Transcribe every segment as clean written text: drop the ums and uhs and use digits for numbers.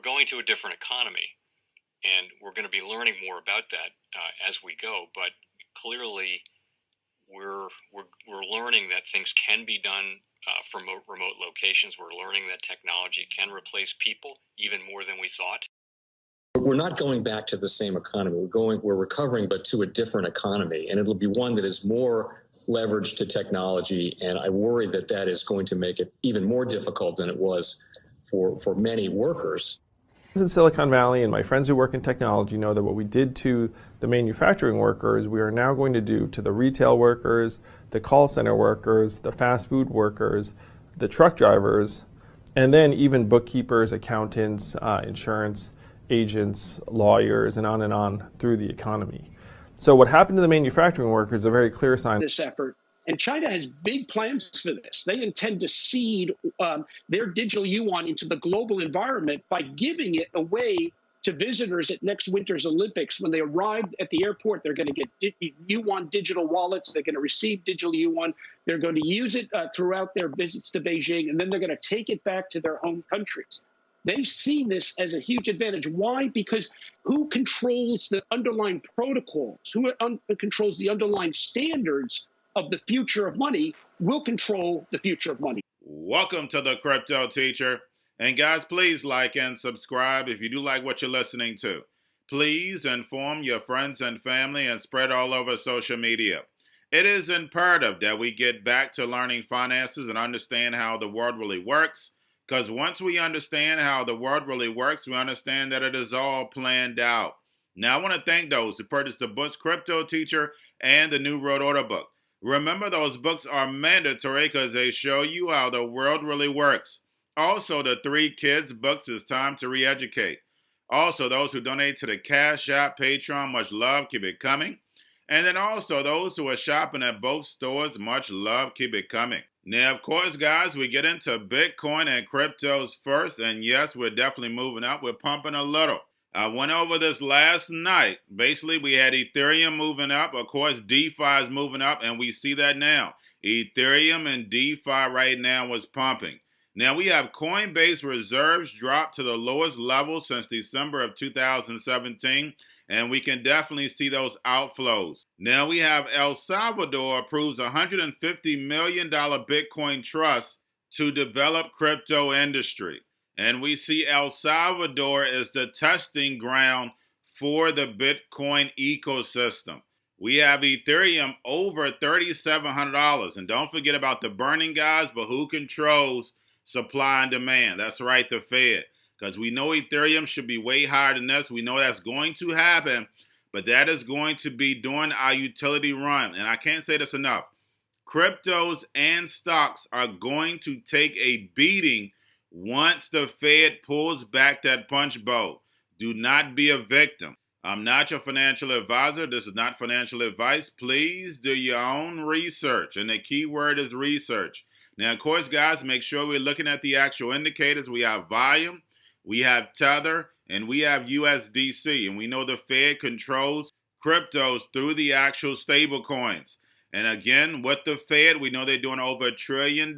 we're going to a different economy, and we're going to be learning more about that as we go. But clearly, we're learning that things can be done from remote locations. We're learning that technology can replace people even more than we thought. We're not going back to the same economy. We're recovering, but to a different economy, and it'll be one that is more leveraged to technology. And I worry that that is going to make it even more difficult than it was for many workers. In Silicon Valley, and my friends who work in technology know that what we did to the manufacturing workers, we are now going to do to the retail workers, the call center workers, the fast food workers, the truck drivers, and then even bookkeepers, accountants, insurance agents, lawyers, and on through the economy. So what happened to the manufacturing workers is a very clear sign. This effort. And China has big plans for this. They intend to seed their digital yuan into the global environment by giving it away to visitors at next winter's Olympics. When they arrive at the airport, they're going to get yuan digital wallets. They're going to receive digital yuan. They're going to use it throughout their visits to Beijing, and then they're going to take it back to their home countries. They see this as a huge advantage. Why? Because who controls the underlying protocols, who controls the underlying standards of the future of money will control the future of money. Welcome to the Crypto Teacher. And guys, please like and subscribe if you do like what you're listening to. Please inform your friends and family and spread all over social media. It is imperative that we get back to learning finances and understand how the world really works. Because once we understand how the world really works, we understand that it is all planned out. Now, I want to thank those who purchased the books Crypto Teacher and the New World Order book. Remember, those books are mandatory because they show you how the world really works. Also, the 3 Kids books is time to re-educate. Also, those who donate to the Cash App, Patreon, much love, keep it coming. And then also those who are shopping at both stores, much love, keep it coming. Now, of course, guys, we get into Bitcoin and cryptos first. And yes, we're definitely moving up. We're pumping a little. I went over this last night. Basically, we had Ethereum moving up. Of course, DeFi is moving up, and we see that now. Ethereum and DeFi right now is pumping. Now, we have Coinbase reserves dropped to the lowest level since December of 2017. And we can definitely see those outflows. Now we have El Salvador approves $150 million Bitcoin trust to develop crypto industry. And we see El Salvador is the testing ground for the Bitcoin ecosystem. We have Ethereum over $3,700. And don't forget about the burning guys, but who controls supply and demand? That's right, the Fed. Because we know Ethereum should be way higher than this. We know that's going to happen, but that is going to be during our utility run. And I can't say this enough. Cryptos and stocks are going to take a beating once the Fed pulls back that punch bowl. Do not be a victim. I'm not your financial advisor. This is not financial advice. Please do your own research. And the key word is research. Now, of course, guys, make sure we're looking at the actual indicators. We have volume. We have Tether, and we have USDC, and we know the Fed controls cryptos through the actual stable coins. And again, with the Fed, we know they're doing over $1 trillion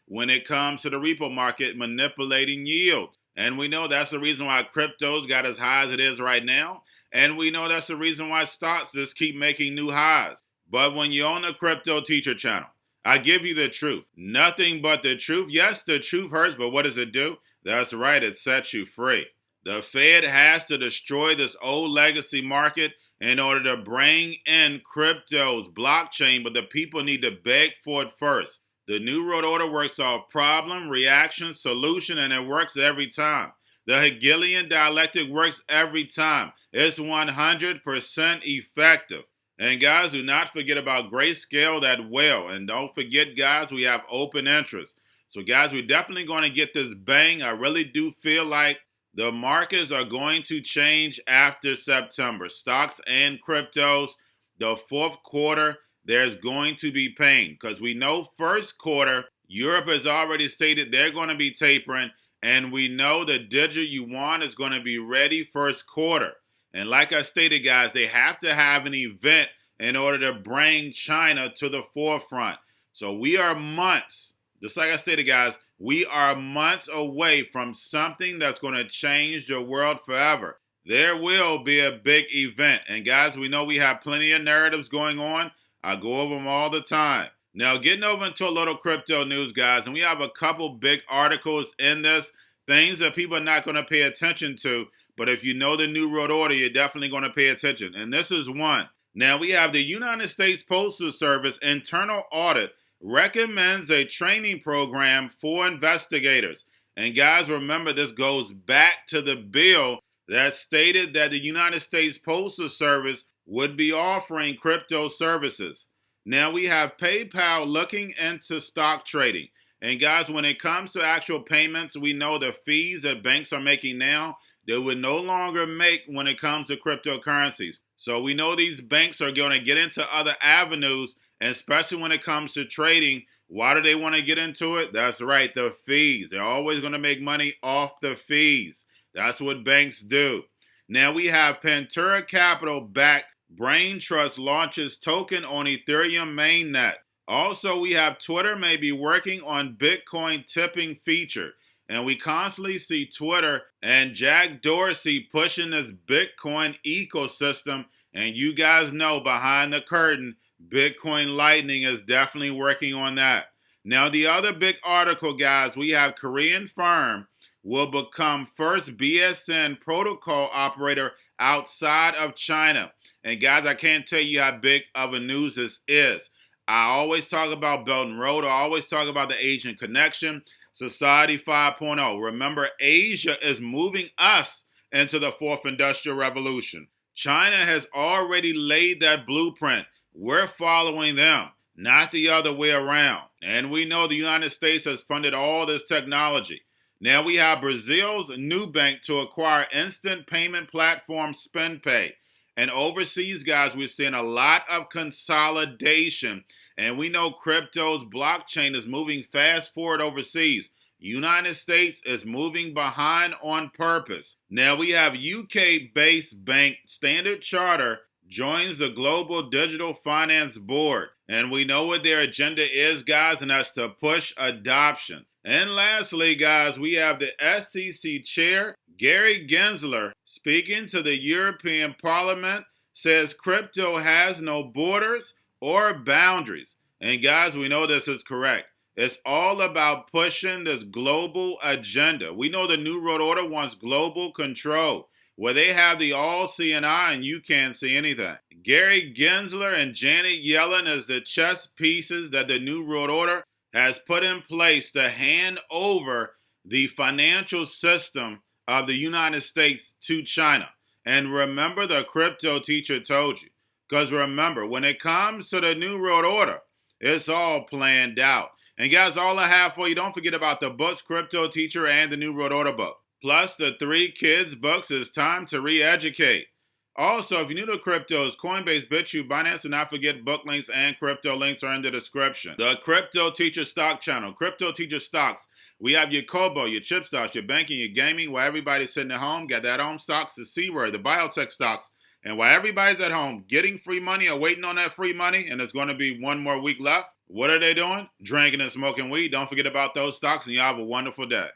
when it comes to the repo market, manipulating yields. And we know that's the reason why cryptos got as high as it is right now. And we know that's the reason why stocks just keep making new highs. But when you're on the Crypto Teacher channel, I give you the truth. Nothing but the truth. Yes, the truth hurts, but what does it do? That's right, it sets you free. The Fed has to destroy this old legacy market in order to bring in cryptos, blockchain, but the people need to beg for it first. The New World Order works off problem, reaction, solution, and it works every time. The Hegelian dialectic works every time. It's 100% effective. And guys, do not forget about Grayscale that will. And don't forget, guys, we have open interest. So, guys, we're definitely going to get this bang. I really do feel like the markets are going to change after September. Stocks and cryptos, the fourth quarter, there's going to be pain. Because we know first quarter, Europe has already stated they're going to be tapering. And we know the digital yuan is going to be ready first quarter. And like I stated, guys, they have to have an event in order to bring China to the forefront. So we are months. Just like I stated, guys, We are months away from something that's going to change the world forever. There will be a big event. And guys, we know we have plenty of narratives going on. I go over them all the time. Now, getting over into a little crypto news, guys, and we have a couple big articles in this, things that people are not going to pay attention to. But if you know the New World Order, you're definitely going to pay attention. And this is one. Now, we have the United States Postal Service internal audit recommends a training program for investigators. And guys, remember, this goes back to the bill that stated that the United States Postal Service would be offering crypto services. Now we have PayPal looking into stock trading. And guys, when it comes to actual payments, we know the fees that banks are making now, they would no longer make when it comes to cryptocurrencies. So we know these banks are going to get into other avenues, and especially when it comes to trading. Why do they want to get into it? That's right, the fees. They're always going to make money off the fees. That's what banks do. Now we have Pantera Capital backed Brain Trust launches token on Ethereum mainnet. Also, we have Twitter may be working on Bitcoin tipping feature. And we constantly see Twitter and Jack Dorsey pushing this Bitcoin ecosystem. And you guys know behind the curtain, Bitcoin Lightning is definitely working on that. Now, the other big article, guys, we have Korean firm will become first BSN protocol operator outside of China. And guys, I can't tell you how big of a news this is. I always talk about Belt and Road. I always talk about the Asian connection, Society 5.0. Remember, Asia is moving us into the fourth industrial revolution. China has already laid that blueprint. We're following them, not the other way around. And we know the United States has funded all this technology. Now we have Brazil's new bank to acquire instant payment platform SpendPay. And overseas, guys, we're seeing a lot of consolidation. And we know crypto's blockchain is moving fast forward overseas. United States is moving behind on purpose. Now we have UK-based bank Standard Chartered joins the Global Digital Finance Board. And we know what their agenda is, guys, and that's to push adoption. And lastly, guys, we have the SEC chair, Gary Gensler, speaking to the European Parliament, says crypto has no borders or boundaries. And guys, we know this is correct. It's all about pushing this global agenda. We know the New World Order wants global control, where they have the all-seeing eye and you can't see anything. Gary Gensler and Janet Yellen is the chess pieces that the New World Order has put in place to hand over the financial system of the United States to China. And remember, the crypto teacher told you. Because remember, when it comes to the New World Order, it's all planned out. And guys, all I have for you, don't forget about the books, Crypto Teacher and the New World Order book. Plus the 3 kids books, It's Time to Re-Educate. Also, if you're new to cryptos, Coinbase, Bitrue, Binance, do not forget book links and crypto links are in the description. The Crypto Teacher Stock Channel, Crypto Teacher Stocks. We have your Kobo, your chip stocks, your banking, your gaming, while everybody's sitting at home, got that home stocks, the C-word, the biotech stocks. And while everybody's at home getting free money or waiting on that free money, and there's going to be one more week left, what are they doing? Drinking and smoking weed. Don't forget about those stocks, and y'all have a wonderful day.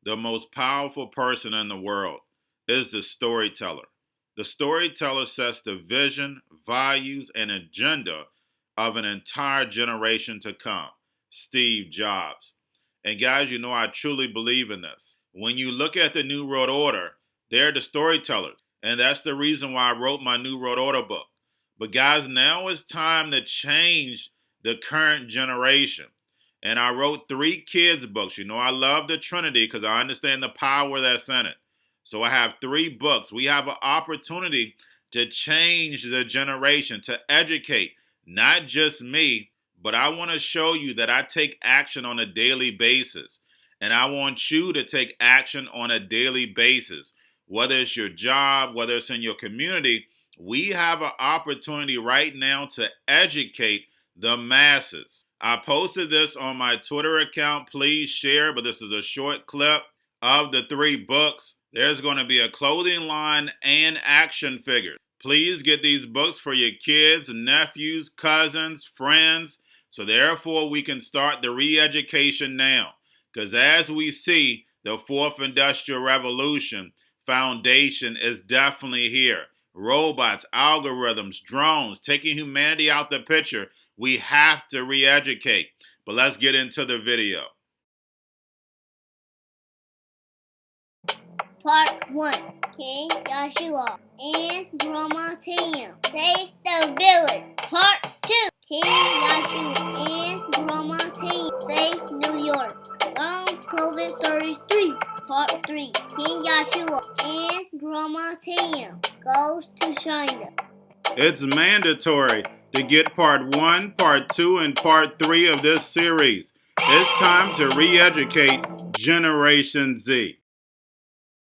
The most powerful person in the world is the storyteller. The storyteller sets the vision, values, and agenda of an entire generation to come. Steve Jobs. And guys, you know I truly believe in this. When you look at the New World Order, they're the storytellers. And that's the reason why I wrote my New World Order book. But guys, now it's time to change the current generation. And I wrote 3 kids books. You know, I love the Trinity because I understand the power that's in it. So I have 3 books. We have an opportunity to change the generation, to educate, not just me, but I want to show you that I take action on a daily basis. And I want you to take action on a daily basis. Whether it's your job, whether it's in your community, we have an opportunity right now to educate the masses. I posted this on my Twitter account. Please share, but this is a short clip of the 3 books. There's going to be a clothing line and action figures. Please get these books for your kids, nephews, cousins, friends, So therefore, we can start the re-education now. Because as we see, the fourth industrial revolution foundation is definitely here. Robots, algorithms, drones, taking humanity out the picture. We have to re-educate. But let's get into the video. Part 1. King Joshua and Grandma Tam save the village. Part 2. King Joshua and Grandma Tam save New York from COVID-33. Part 3. King Joshua and Grandma Tam goes to China. It's mandatory to get part 1, part 2, and part 3 of this series. It's time to re-educate Generation Z.